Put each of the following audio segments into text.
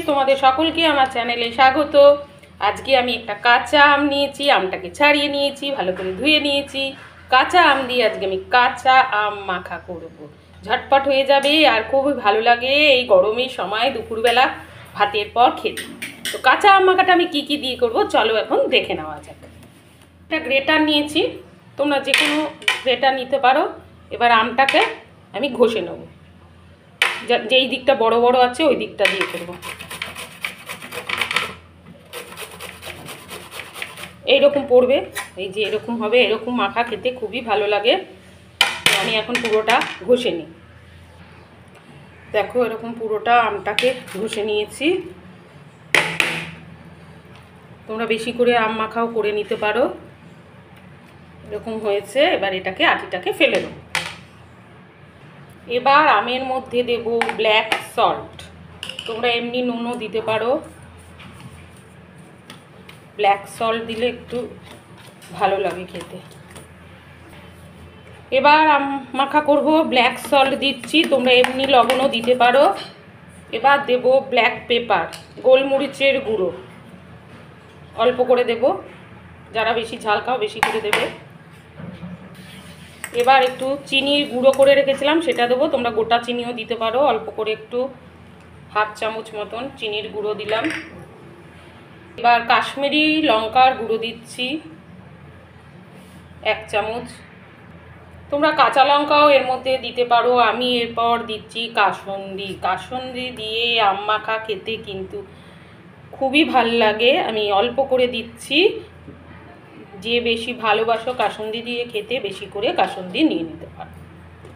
তোমাদের সকলকে আমার চ্যানেলে স্বাগত। আজকে আমি একটা কাঁচা আম নিয়েছি, আমটাকে ছাড়িয়ে নিয়েছি, ভালো করে ধুয়ে নিয়েছি। কাঁচা আম দিয়ে আজকে আমি কাঁচা আম মাখা করব। ঝটপট হয়ে যাবে আর খুবই ভালো লাগে এই গরমের সময় দুপুরবেলা ভাতের পর খেতে। তো কাঁচা আম মাখাটা আমি কি কি দিয়ে করব চলো এখন দেখে নেওয়া যাক। একটা গ্রেটার নিয়েছি, তোমরা যে কোনো গ্রেটার নিতে পারো। এবার আমটাকে আমি ঘষে নেব, যেই দিকটা বড় বড় আছে ওই দিকটা দিয়ে করব। এইরকম পড়বে, এই যে এরকম হবে, এরকম মাখা খেতে খুবই ভালো লাগে। আমি এখন পুরোটা ঘষে নিই। দেখো এরকম পুরোটা আমটাকে ঘষে নিয়েছি। তোমরা বেশি করে আম মাখাও করে নিতে পারো। এরকম হয়েছে, এবার এটাকে আটিটাকে ফেলে দেবো। এবার আমের মধ্যে দেব ব্ল্যাক সল্ট, তোমরা এমনি নুনও দিতে পারো। ব্ল্যাক সল্ট দিলে একটু ভালো লাগে খেতে। এবার আম মাখা করব, ব্ল্যাক সল্ট দিচ্ছি, তোমরা এমনি লবণও দিতে পারো। এবার দেব ব্ল্যাক পেপার, গোলমরিচের গুঁড়ো অল্প করে দেব, যারা বেশি ঝাল খাও বেশি করে দেবে। এবার একটু চিনির গুঁড়ো করে রেখেছিলাম সেটা দেবো, তোমরা গোটা চিনিও দিতে পারো। অল্প করে একটু হাফ চামচ মতন চিনির গুঁড়ো দিলাম। এবার কাশ্মীরি লঙ্কার গুঁড়ো দিচ্ছি 1 চামচ। তোমরা কাঁচা লঙ্কাও এর মধ্যে দিতে পারো। আমি এরপর দিচ্ছি কাসুন্দি। কাসুন্দি দিয়ে আম মাখা খেতে কিন্তু খুবই ভাল লাগে। আমি অল্প করে দিচ্ছি, যে বেশি ভালোবাসো কাসুন্দি দিয়ে খেতে বেশি করে কাসুন্দি নিয়ে নিতে পারো।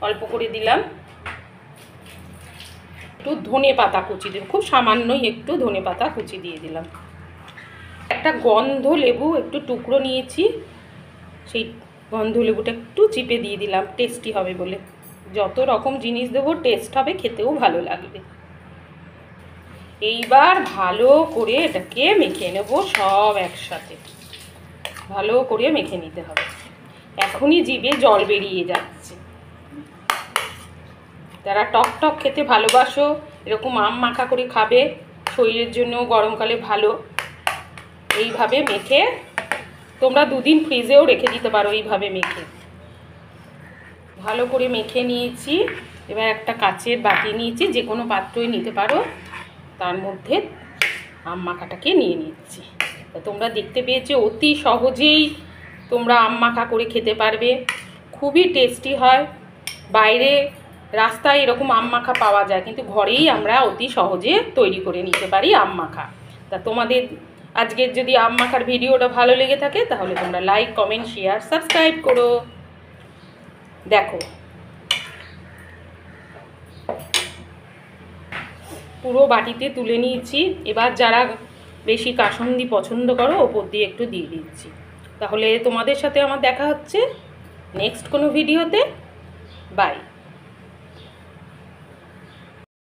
অল্প করে দিলাম। একটু ধনে পাতা কুচি দেব, খুব সামান্যই একটু ধনে পাতা কুচি দিয়ে দিলাম। একটা গন্ধ লেবু একটু টুকরো নিয়েছি, সেই গন্ধ লেবুটা একটু চিপে দিয়ে দিলাম, টেস্টি হবে বলে। যত রকম জিনিস দেবো টেস্ট হবে, খেতেও ভালো লাগবে। এইবার ভালো করে এটাকে মেখে নেব সব একসাথে, ভালো করে মেখে নিতে হবে। এখনই জিভে জল বেরিয়ে যাচ্ছে। যারা টক টক খেতে ভালোবাসো এরকম আম মাখা করে খাবে, শরীরের জন্য গরমকালে ভালো। এইভাবে মেখে তোমরা 2 দিন ফ্রিজেও রেখে দিতে পারো। এইভাবে মেখে ভালো করে মেখে নিয়েছি। এবার একটা কাচের বাটি নিয়েছি, যে কোনো পাত্রই নিতে পারো, তার মধ্যে আম মাখাটাকে নিয়ে নিচ্ছি। তোমরা দেখতে পেয়েছো অতি সহজেই তোমরা আম মাখা করে খেতে পারবে, খুবই টেস্টি হয়। বাইরে রাস্তায় এরকম আম মাখা পাওয়া যায়, কিন্তু ঘরেই আমরা অতি সহজে তৈরি করে নিতে পারি আম মাখা। তা তোমাদের আজকের যদি আম মাখার ভিডিওটা ভালো লেগে থাকে তাহলে তোমরা লাইক, কমেন্ট, শেয়ার, সাবস্ক্রাইব করো। দেখো পুরো বাটিতে তুলে নিয়েছি। এবার যারা বেশি কাসুন্দি পছন্দ করো ওপর দিয়ে একটু দিয়ে দিচ্ছি। তাহলে তোমাদের সাথে আমার দেখা হচ্ছে নেক্সট কোনো ভিডিওতে। বাই।